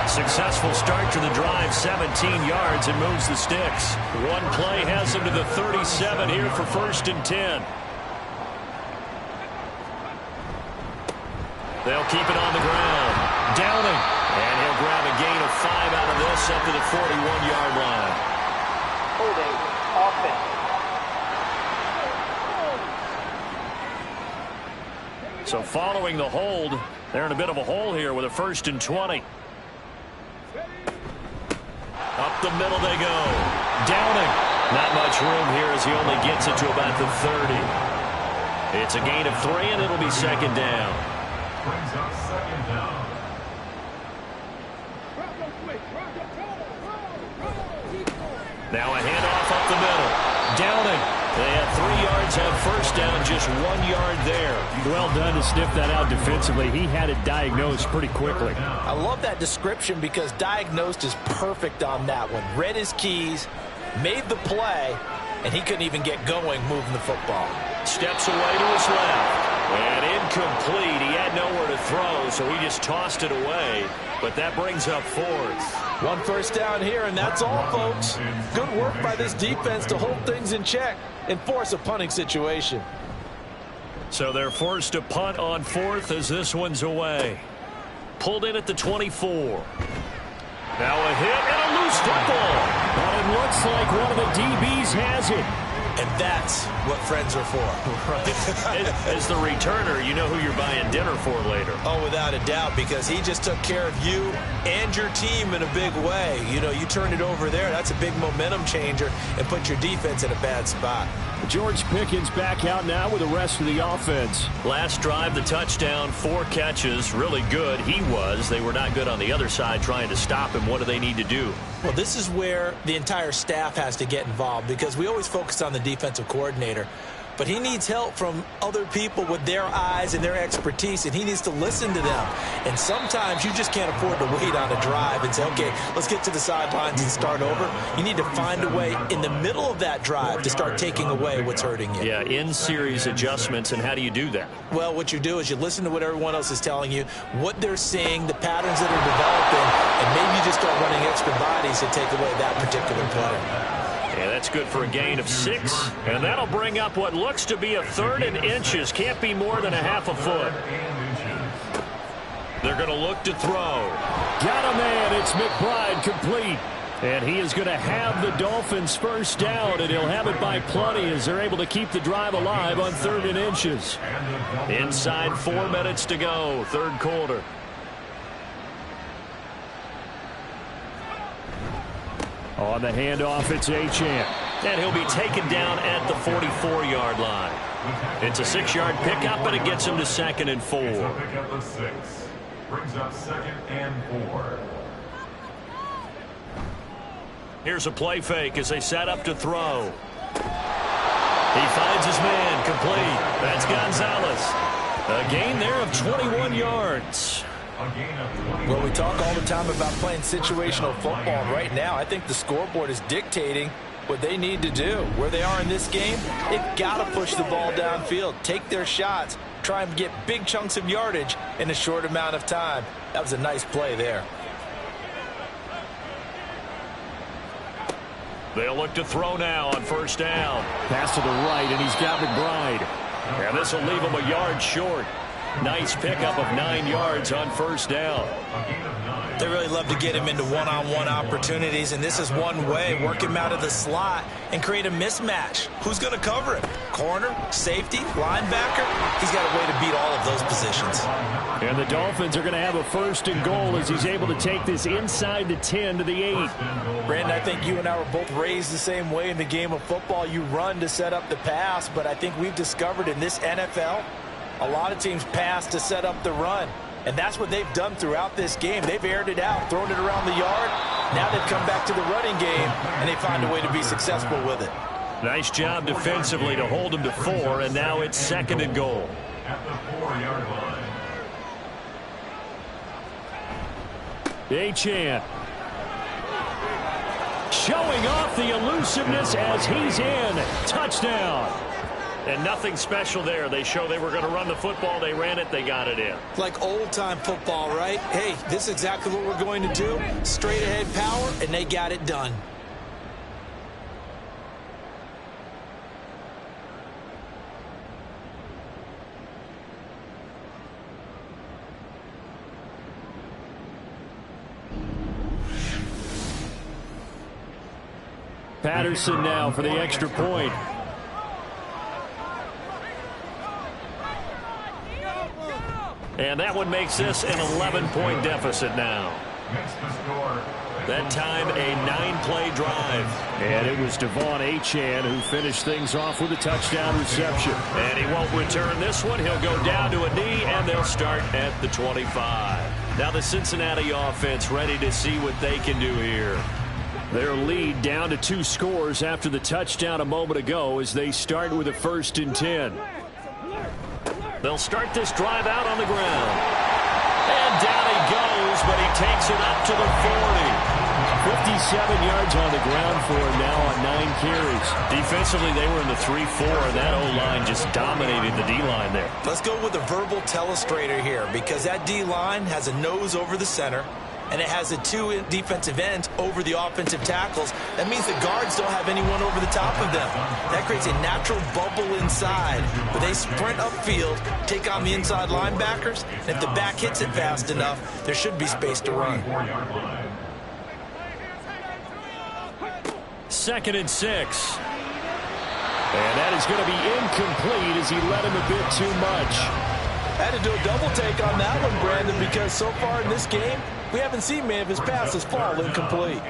Successful start to the drive, 17 yards, and moves the sticks. One play has him to the 37 here for 1st and 10. They'll keep it on the ground. Downing. And he'll grab a gain of 5 out of this up to the 41-yard line. Holding offense. So following the hold, they're in a bit of a hole here with a 1st and 20. Up the middle they go. Downing. Not much room here as he only gets it to about the 30. It's a gain of 3, and it'll be 2nd down. Brings up 2nd down. Now a handoff up the middle. Downing. They had 3 yards on 1st down, just 1 yard there. Well done to sniff that out defensively. He had it diagnosed pretty quickly. I love that description because diagnosed is perfect on that one. Read his keys, made the play, and he couldn't even get going moving the football. Steps away to his left. And incomplete. He had nowhere to throw, so he just tossed it away. But that brings up 4th. 1 first down here, and that's all, folks. Good work by this defense to hold things in check and force a punting situation. So they're forced to punt on 4th as this one's away. Pulled in at the 24. Now a hit and a loose football. But it looks like one of the DBs has it. And that's what friends are for. Right. As the returner, you know who you're buying dinner for later. Oh, without a doubt, because he just took care of you and your team in a big way. You know, you turned it over there. That's a big momentum changer and put your defense in a bad spot. George Pickens back out now with the rest of the offense. Last drive, the touchdown, 4 catches. Really good. He was. They were not good on the other side trying to stop him. What do they need to do? Well, this is where the entire staff has to get involved because we always focus on the defensive coordinator. But he needs help from other people with their eyes and their expertise, and he needs to listen to them. And sometimes you just can't afford to wait on a drive and say, okay, let's get to the sidelines and start over. You need to find a way in the middle of that drive to start taking away what's hurting you. Yeah, in-series adjustments, and how do you do that? Well, what you do is you listen to what everyone else is telling you, what they're seeing, the patterns that are developing, and maybe you just start running extra bodies to take away that particular play. Yeah, that's good for a gain of 6. And that'll bring up what looks to be a 3rd and inches. Can't be more than a half a foot. They're going to look to throw. Got a man. It's McBride complete. And he is going to have the Dolphins first down, and he'll have it by plenty as they're able to keep the drive alive on 3rd and inches. Inside 4 minutes to go, 3rd quarter. On the handoff, it's Achane. And he'll be taken down at the 44-yard line. It's a 6-yard pickup, and it gets him to 2nd and 4. It's a pickup of 6. Brings up 2nd and 4. Here's a play fake as they set up to throw. He finds his man, complete. That's Gonzalez. A gain there of 21 yards. Well, we talk all the time about playing situational football, and right now I think the scoreboard is dictating what they need to do. Where they are in this game, they've got to push the ball downfield, take their shots, try and get big chunks of yardage in a short amount of time. That was a nice play there. They'll look to throw now on 1st down. Pass to the right, and he's got McBride. And this will leave him a yard short. Nice pickup of 9 yards on 1st down. They really love to get him into one-on-one opportunities, and this is one way. Work him out of the slot and create a mismatch. Who's going to cover him? Corner, safety, linebacker? He's got a way to beat all of those positions. And the Dolphins are going to have a 1st and goal as he's able to take this inside the 10 to the 8. Brandon, I think you and I were both raised the same way in the game of football. You run to set up the pass, but I think we've discovered in this NFL, a lot of teams pass to set up the run. And that's what they've done throughout this game. They've aired it out, thrown it around the yard. Now they've come back to the running game, and they find a way to be successful with it. Nice job defensively to hold him to 4, and now it's 2nd and goal. At the 4-yard line. Achane. Showing off the elusiveness as he's in. Touchdown. And nothing special there. They show they were going to run the football. They ran it. They got it in. Like old-time football, right? Hey, this is exactly what we're going to do. Straight-ahead power, and they got it done. Patterson now for the extra point. And that one makes this an 11-point deficit now. That time a 9-play drive. And it was Devon Achane who finished things off with a touchdown reception. And he won't return this one. He'll go down to a knee, and they'll start at the 25. Now the Cincinnati offense ready to see what they can do here. Their lead down to 2 scores after the touchdown a moment ago as they start with a 1st and 10. They'll start this drive out on the ground. And down he goes, but he takes it up to the 40. 57 yards on the ground for him now on 9 carries. Defensively, they were in the 3-4, and that O-line just dominated the D-line there. Let's go with a verbal telestrator here, because that D-line has a nose over the center, and it has the 2 defensive ends over the offensive tackles. That means the guards don't have anyone over the top of them. That creates a natural bubble inside, where they sprint upfield, take on the inside linebackers, and if the back hits it fast enough, there should be space to run. 2nd and 6. And that is going to be incomplete as he let him a bit too much. I had to do a double take on that one, Brandon, because so far in this game, we haven't seen many of his passes fall incomplete.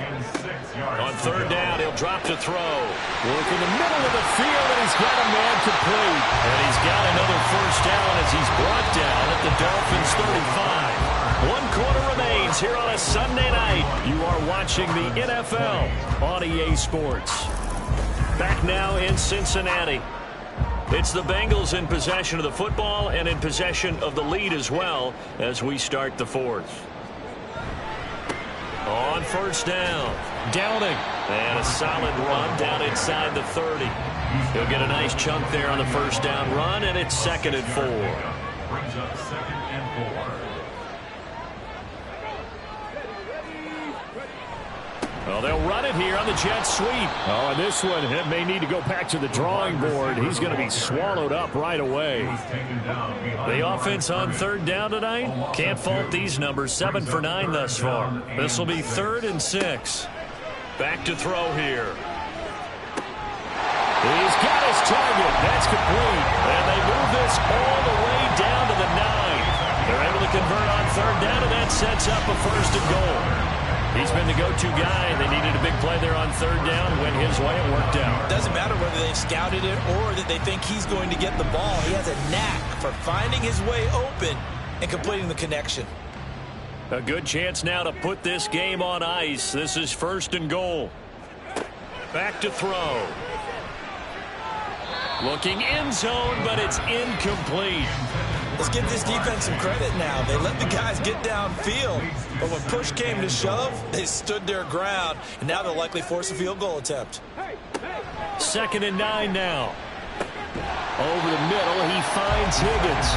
On 3rd down, he'll drop to throw. Work in the middle of the field, and he's got a man complete. And he's got another 1st down as he's brought down at the Dolphins' 35. 1 quarter remains here on a Sunday night. You are watching the NFL on EA Sports. Back now in Cincinnati. It's the Bengals in possession of the football and in possession of the lead as well as we start the 4th. On 1st down, Downing. And a solid run down inside the 30. He'll get a nice chunk there on the 1st down run, and it's 2nd and 4. Brings up 2nd and 4. Well, they'll run it here on the jet sweep. Oh, and this one, it may need to go back to the drawing board. He's going to be swallowed up right away. The offense on 3rd down tonight, can't fault these numbers. 7 for 9 thus far. This will be 3rd and 6. Back to throw here. He's got his target. That's complete. And they move this all the way down to the 9. They're able to convert on 3rd down, and that sets up a 1st and goal. He's been the go-to guy. They needed a big play there on third down. Went his way. It worked out. Doesn't matter whether they've scouted it or that they think he's going to get the ball. He has a knack for finding his way open and completing the connection. A good chance now to put this game on ice. This is 1st and goal. Back to throw. Looking end zone, but it's incomplete. Let's give this defense some credit now. They let the guys get downfield, but when push came to shove, they stood their ground, and now they'll likely force a field goal attempt. 2nd and 9 now. Over the middle, he finds Higgins.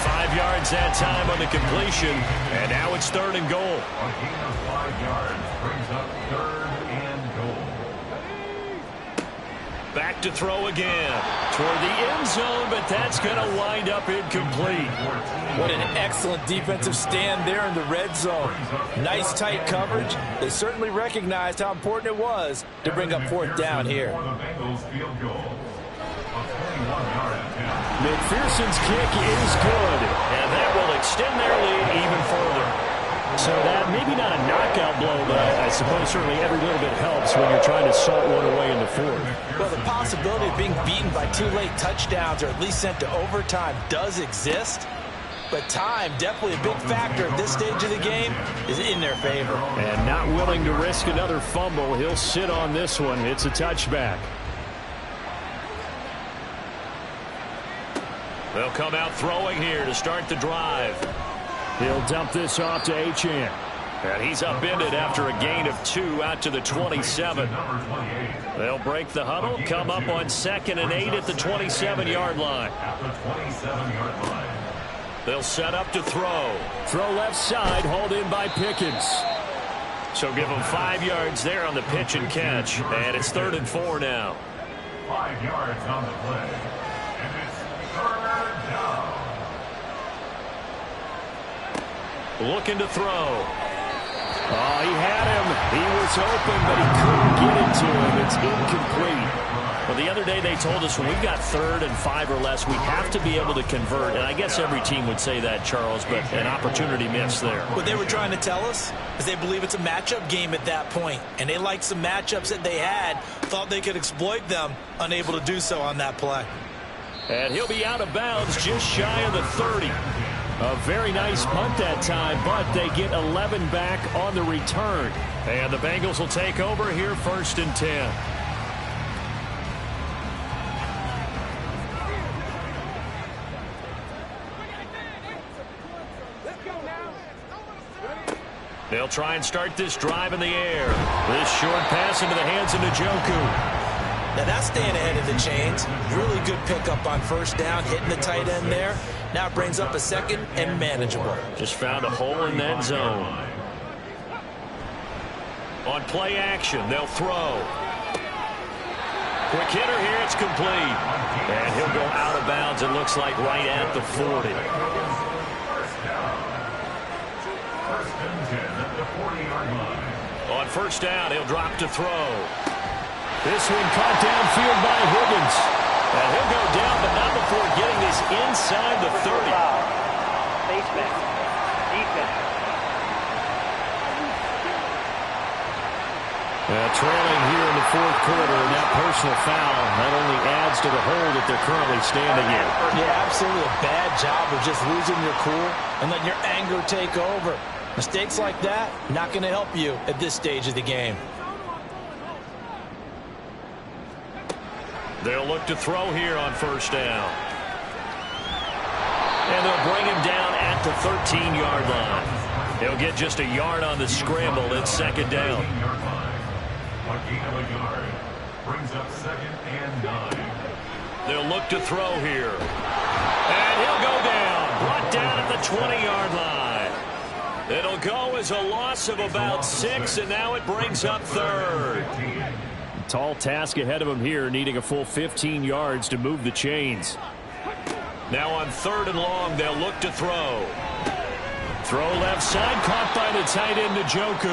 5 yards that time on the completion, and now it's 3rd and goal. A gain of 5 yards brings up 3rd and goal. Back to throw again. Toward the end zone, but that's going to wind up incomplete. What an excellent defensive stand there in the red zone. Nice tight coverage. They certainly recognized how important it was to bring up 4th down here. For the Bengals field goal. A 21-yard attempt. McPherson's kick is good, and that will extend their lead even further. So that maybe not a knockout blow, but I suppose certainly every little bit helps when you're trying to salt one away in the 4th. Well, the possibility of being beaten by 2 late touchdowns or at least sent to overtime does exist, but time, definitely a big factor at this stage of the game, is in their favor. And not willing to risk another fumble, he'll sit on this one. It's a touchback. They'll come out throwing here to start the drive. He'll dump this off to Achane. And he's upended after a gain of 2 out to the 27. They'll break the huddle, come up on 2nd and 8 at the 27-yard line. They'll set up to throw. Throw left side, hauled in by Pickens. So give him 5 yards there on the pitch and catch. And it's 3rd and 4 now. 5 yards on the play. And it's 3rd down. Looking to throw. Oh, he had him. He was open, but he couldn't get it to him. It's incomplete. Well, the other day they told us when we've got 3rd and 5 or less, we have to be able to convert. And I guess every team would say that, Charles, but an opportunity missed there. What they were trying to tell us is they believe it's a matchup game at that point, and they liked some matchups that they had, thought they could exploit them, unable to do so on that play. And he'll be out of bounds just shy of the 30. A very nice punt that time, but they get 11 back on the return. And the Bengals will take over here 1st and 10. They'll try and start this drive in the air. This short pass into the hands of Njoku. Now that's staying ahead of the chains. Really good pickup on 1st down, hitting the tight end there. Now it brings up a 2nd and manageable. Just found a hole in that zone. On play action, they'll throw. Quick hitter here, it's complete. And he'll go out of bounds, it looks like right at the 40. 1st and 10 at the 40-yard line. On 1st down, he'll drop to throw. This one caught downfield by Higgins. And he'll go down, but not before getting this inside the 30. Baseman. Defense. Trailing here in the 4th quarter, and that personal foul not only adds to the hole that they're currently standing in. Yeah, absolutely a bad job of just losing your cool and letting your anger take over. Mistakes like that, not going to help you at this stage of the game. They'll look to throw here on 1st down. And they'll bring him down at the 13-yard line. He'll get just a yard on the scramble. It's 2nd down. A gain of a yard brings up 2nd and 9. They'll look to throw here. And he'll go down. Brought down at the 20-yard line. It'll go as a loss of about 6, and now it brings up 3rd. Tall task ahead of him here, needing a full 15 yards to move the chains. Now on 3rd and long, they'll look to throw. Throw left side, caught by the tight end Njoku.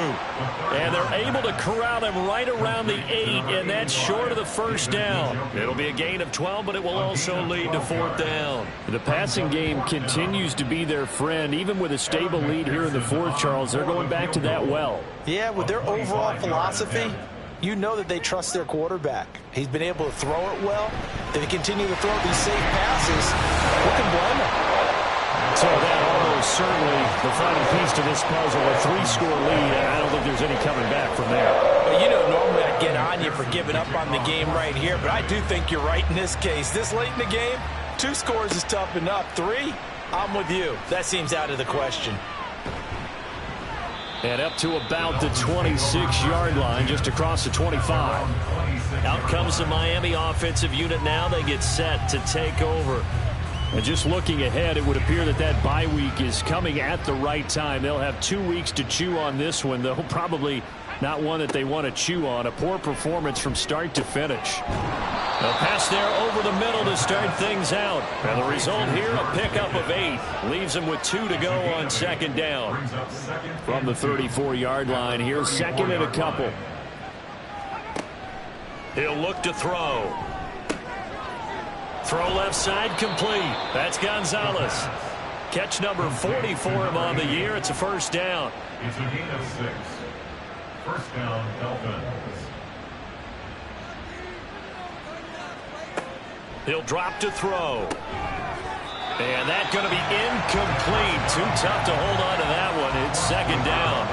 And they're able to corral him right around the 8, and that's short of the first down. It'll be a gain of 12, but it will also lead to 4th down. The passing game continues to be their friend. Even with a stable lead here in the 4th, Charles, they're going back to that well. Yeah, with their overall philosophy, you know that they trust their quarterback. He's been able to throw it well. They continue to throw these safe passes. Who can blame them? So that almost certainly the final piece to this puzzle, a 3-score lead, and I don't think there's any coming back from there. Well, you know, normally I'd get on you for giving up on the game right here, but I do think you're right in this case. This late in the game, 2 scores is tough enough. 3, I'm with you. That seems out of the question. And up to about the 26-yard line, just across the 25. Out comes the Miami offensive unit now. They get set to take over. And just looking ahead, it would appear that that bye week is coming at the right time. They'll have 2 weeks to chew on this one, though probably not one that they want to chew on. A poor performance from start to finish. A pass there over the middle to start things out. And the result here, a pickup of 8. Leaves them with 2 to go on 2nd down. From the 34-yard line, here's 2nd and a couple. He'll look to throw. Throw left side complete. That's Gonzalez. Catch number 40 for him on the year. It's a 1st down. It's a gain of 6. 1st down, Dolphins. He'll drop to throw. And that's going to be incomplete. Too tough to hold on to that one. It's 2nd down.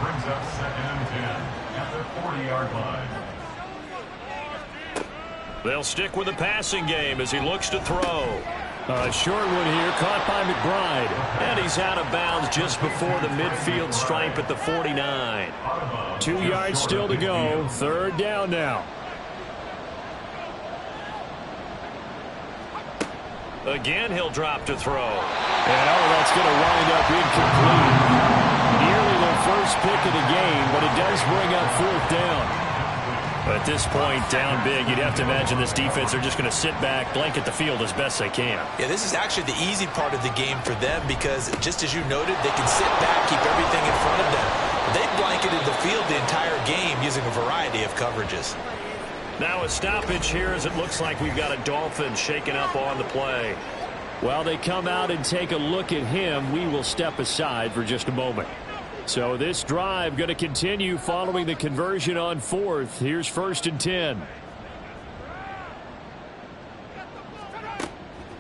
Brings up 2nd and 10 at the 40-yard line. They'll stick with the passing game as he looks to throw. A short one here, caught by McBride. And he's out of bounds just before the midfield stripe at the 49. 2 yards still to go. 3rd down now. Again, he'll drop to throw. And that's going to wind up incomplete. Nearly their first pick of the game, but it does bring up 4th down. At this point, down big, you'd have to imagine this defense are just going to sit back, blanket the field as best they can. Yeah, this is actually the easy part of the game for them because, just as you noted, they can sit back, keep everything in front of them. They've blanketed the field the entire game using a variety of coverages. Now a stoppage here as it looks like we've got a Dolphin shaken up on the play. While they come out and take a look at him, we will step aside for just a moment. So this drive going to continue following the conversion on 4th. Here's 1st and 10.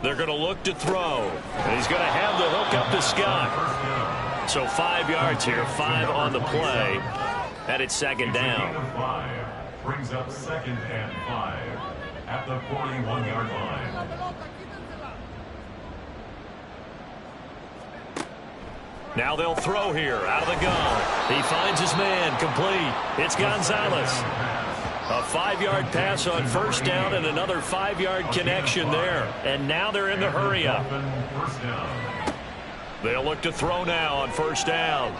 They're going to look to throw. And he's going to have the hook up to Scott. So 5 yards here, 5 on the play. And it's 2nd down. Brings up 2nd and 5 at the 41-yard line. Now they'll throw here out of the gun. He finds his man complete. It's Gonzalez. A 5-yard pass on 1st down and another 5-yard connection there. And now they're in the hurry up. They'll look to throw now on 1st down.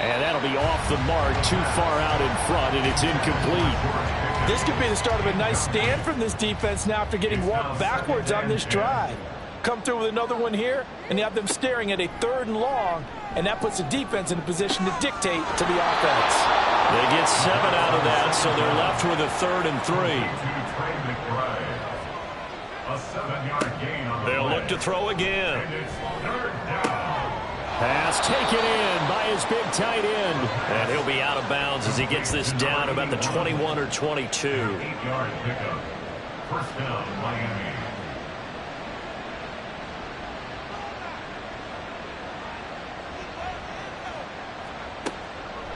And that'll be off the mark, too far out in front, and it's incomplete. This could be the start of a nice stand from this defense now after getting walked backwards on this drive. Come through with another one here, and you have them staring at a 3rd and long, and that puts the defense in a position to dictate to the offense. They get 7 out of that, so they're left with a 3rd and 3. A 7-yard gain on the They'll play. look to throw again. And it's 3rd down. Pass taken in by his big tight end. And he'll be out of bounds as he gets this down about the 21 or 22. 8-yard pickup. 1st down, Miami.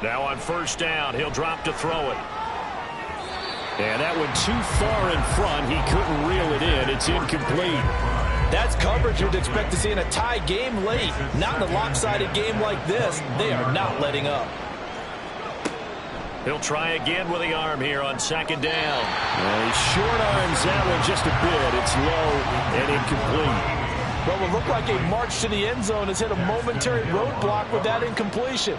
Now on 1st down, he'll drop to throw it. And that one too far in front. He couldn't reel it in. It's incomplete. That's coverage you'd expect to see in a tie game late. Not in a lopsided game like this. They are not letting up. He'll try again with the arm here on 2nd down. He short arms that one just a bit. It's low and incomplete. Well, it looked like a march to the end zone has hit a momentary roadblock with that incompletion.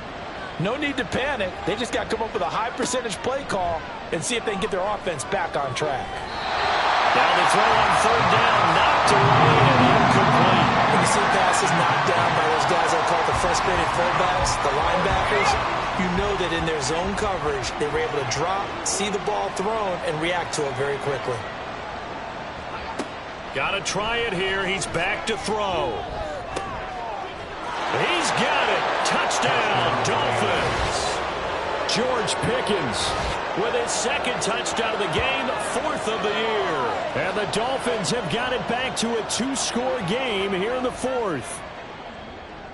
No need to panic. They just got to come up with a high percentage play call and see if they can get their offense back on track. Down the throw on 3rd down, knocked away and incomplete. You see pass pass is knocked down by those guys I call the frustrated fullbacks, the linebackers, you know that in their zone coverage, they were able to drop, see the ball thrown, and react to it very quickly. Got to try it here. He's back to throw. He's got it. Touchdown, Dolphins. George Pickens with his second touchdown of the game, fourth of the year. And the Dolphins have got it back to a 2-score game here in the fourth.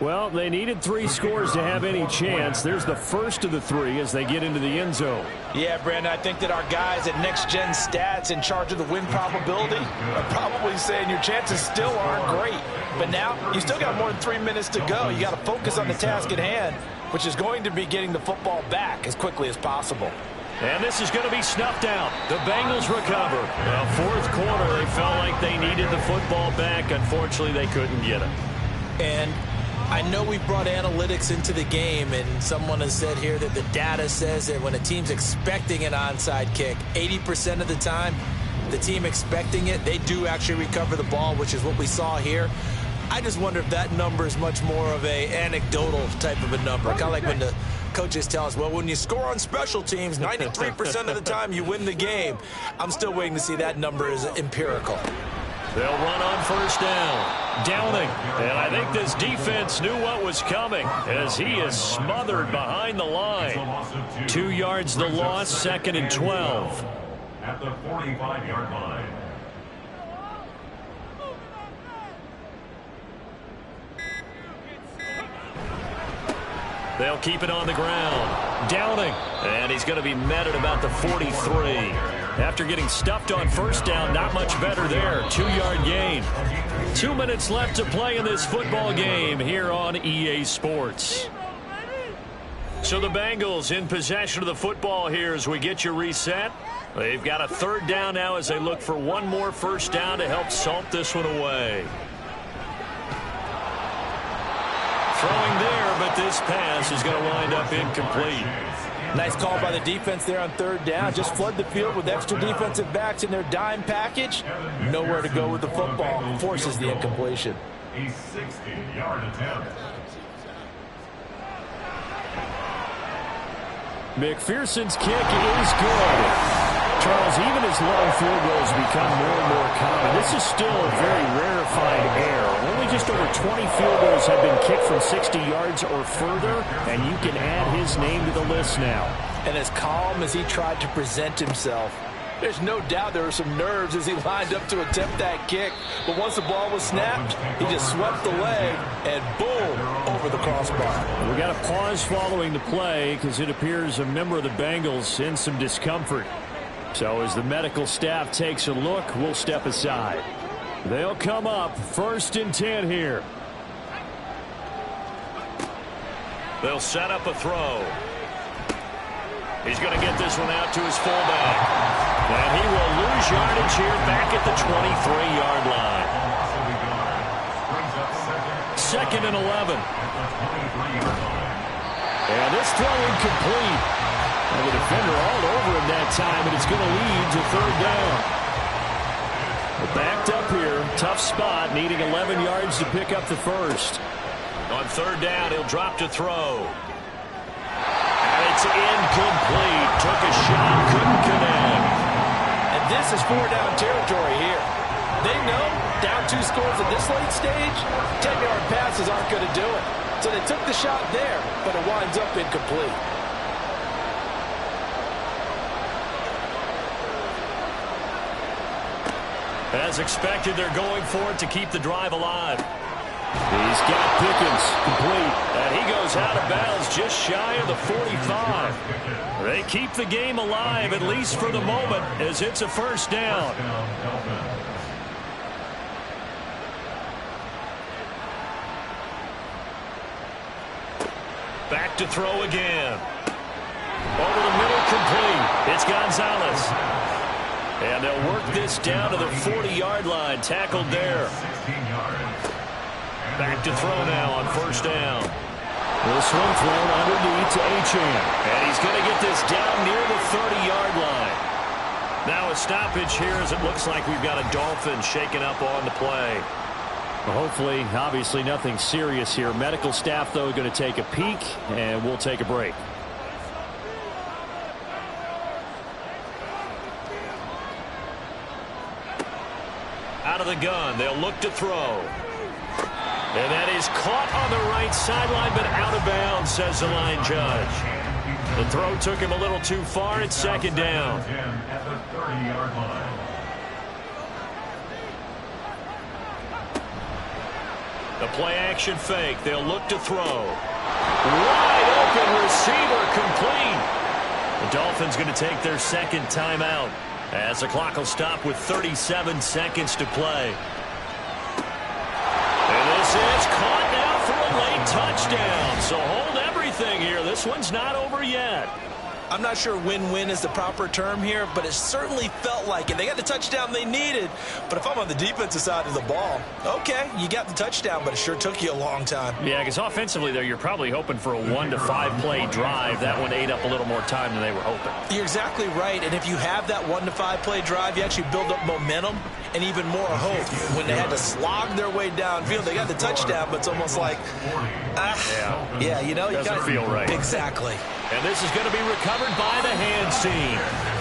Well, they needed 3 scores to have any chance. There's the first of the 3 as they get into the end zone. Yeah, Brandon, I think that our guys at Next Gen Stats in charge of the win probability are probably saying your chances still aren't great. But now you still got more than 3 minutes to go. You got to focus on the task at hand, which is going to be getting the football back as quickly as possible. And this is going to be snuffed out. The Bengals recover. Well, fourth quarter, they felt like they needed the football back. Unfortunately, they couldn't get it. And I know we've brought analytics into the game, and someone has said here that the data says that when a team's expecting an onside kick, 80% of the time, the team expecting it, they do actually recover the ball, which is what we saw here. I just wonder if that number is much more of a anecdotal type of a number. Kind of like when the coaches tell us, well, when you score on special teams, 93% of the time you win the game. I'm still waiting to see that number is empirical. They'll run on first down. Downing. And I think this defense knew what was coming as he is smothered behind the line. 2 yards the loss, 2nd and 12. At the 45-yard line. They'll keep it on the ground. Downing. And he's going to be met at about the 43. After getting stuffed on first down, not much better there. 2-yard gain. 2 minutes left to play in this football game here on EA Sports. So the Bengals in possession of the football here as we get you reset. They've got a 3rd down now as they look for one more first down to help salt this one away. Throwing there, but this pass is going to wind up incomplete. Nice call by the defense there on 3rd down. Just flood the field with extra defensive backs in their dime package. Nowhere to go with the football. Forces the incompletion. A 60-yard attempt. McPherson's kick is good. Charles, even as long field goals become more and more common, this is still a very rarefied air. Only just over 20 field goals have been kicked from 60 yards or further, and you can add his name to the list now. And as calm as he tried to present himself, there's no doubt there were some nerves as he lined up to attempt that kick. But once the ball was snapped, he just swept the leg and boom, over the crossbar. We got a pause following the play because it appears a member of the Bengals in some discomfort. So as the medical staff takes a look, we'll step aside. They'll come up 1st and 10 here. They'll set up a throw. He's going to get this one out to his fullback. And he will lose yardage here back at the 23-yard line. 2nd and 11. And this throw incomplete. And the defender all over him that time, and it's going to lead to 3rd down. We're backed up here. Tough spot, needing 11 yards to pick up the first. On 3rd down, he'll drop to throw. And it's incomplete. Took a shot, couldn't connect. And this is 4-down territory here. They know down 2 scores at this late stage, 10-yard passes aren't going to do it. So they took the shot there, but it winds up incomplete. As expected, they're going for it to keep the drive alive. He's got Pickens complete. And he goes out of bounds just shy of the 45. They keep the game alive, at least for the moment, as it's a first down. Back to throw again. Over the middle, complete. It's Gonzalez. And they'll work this down to the 40-yard line. Tackled there. Back to throw now on first down. This one thrown underneath to Achane. And he's going to get this down near the 30-yard line. Now a stoppage here as it looks like we've got a Dolphin shaking up on the play. Well, hopefully, obviously, nothing serious here. Medical staff, though, going to take a peek, and we'll take a break. Out of the gun, they'll look to throw. And that is caught on the right sideline, but out of bounds, says the line judge. The throw took him a little too far. It's second down. At the 30-yard line. The play action fake. They'll look to throw. Wide open receiver complete. The Dolphins going to take their second timeout as the clock will stop with 37 seconds to play. And this is caught now for a late touchdown. So hold everything here. This one's not over yet. I'm not sure win-win is the proper term here, but it certainly felt like it. They got the touchdown they needed, but if I'm on the defensive side of the ball, okay, you got the touchdown, but it sure took you a long time. Yeah, because offensively there, you're probably hoping for a 1 to 5 play drive. That one ate up a little more time than they were hoping. You're exactly right, and if you have that 1 to 5 play drive, you actually build up momentum and even more hope. When they had to slog their way downfield, they got the touchdown, but it's almost like, yeah, you know, doesn't feel right. Exactly. And this is going to be recovered by the hands team.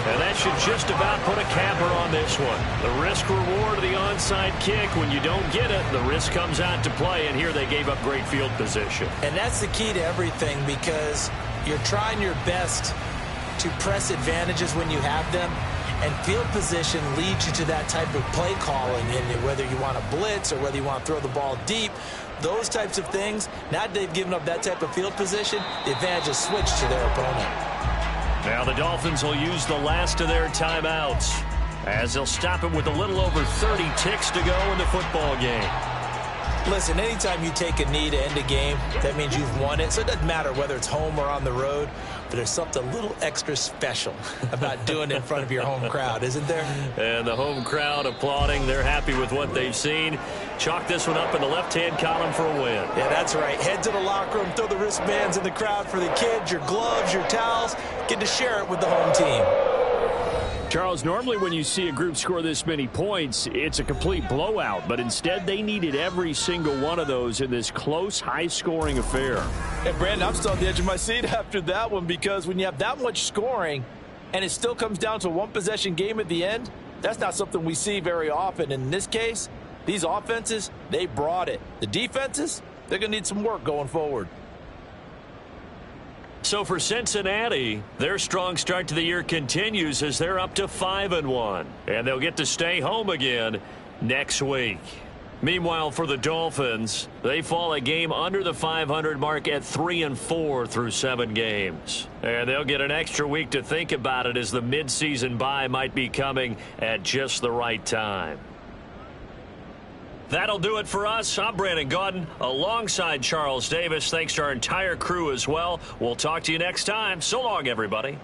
And that should just about put a capper on this one. The risk-reward of the onside kick, when you don't get it, the risk comes out to play, and here they gave up great field position. And that's the key to everything, because you're trying your best to press advantages when you have them, and field position leads you to that type of play calling, and whether you want to blitz or whether you want to throw the ball deep, those types of things, now that they've given up that type of field position, the advantage is switched to their opponent. Now the Dolphins will use the last of their timeouts as they'll stop it with a little over 30 ticks to go in the football game. Listen, anytime you take a knee to end a game, that means you've won it. So it doesn't matter whether it's home or on the road, but there's something a little extra special about doing it in front of your home crowd, isn't there? And the home crowd applauding. They're happy with what they've seen. Chalk this one up in the left-hand column for a win. Yeah, that's right. Head to the locker room, throw the wristbands in the crowd for the kids, your gloves, your towels. Get to share it with the home team. Charles, normally when you see a group score this many points, it's a complete blowout. But instead, they needed every single one of those in this close, high-scoring affair. And, Brandon, I'm still on the edge of my seat after that one, because when you have that much scoring and it still comes down to a one-possession game at the end, that's not something we see very often. In this case, these offenses, they brought it. The defenses, they're going to need some work going forward. So for Cincinnati, their strong start to the year continues as they're up to 5-1. And they'll get to stay home again next week. Meanwhile, for the Dolphins, they fall a game under the 500 mark at 3-4 through 7 games. And they'll get an extra week to think about it, as the midseason bye might be coming at just the right time. That'll do it for us. I'm Brandon Gaudin alongside Charles Davis. Thanks to our entire crew as well. We'll talk to you next time. So long, everybody.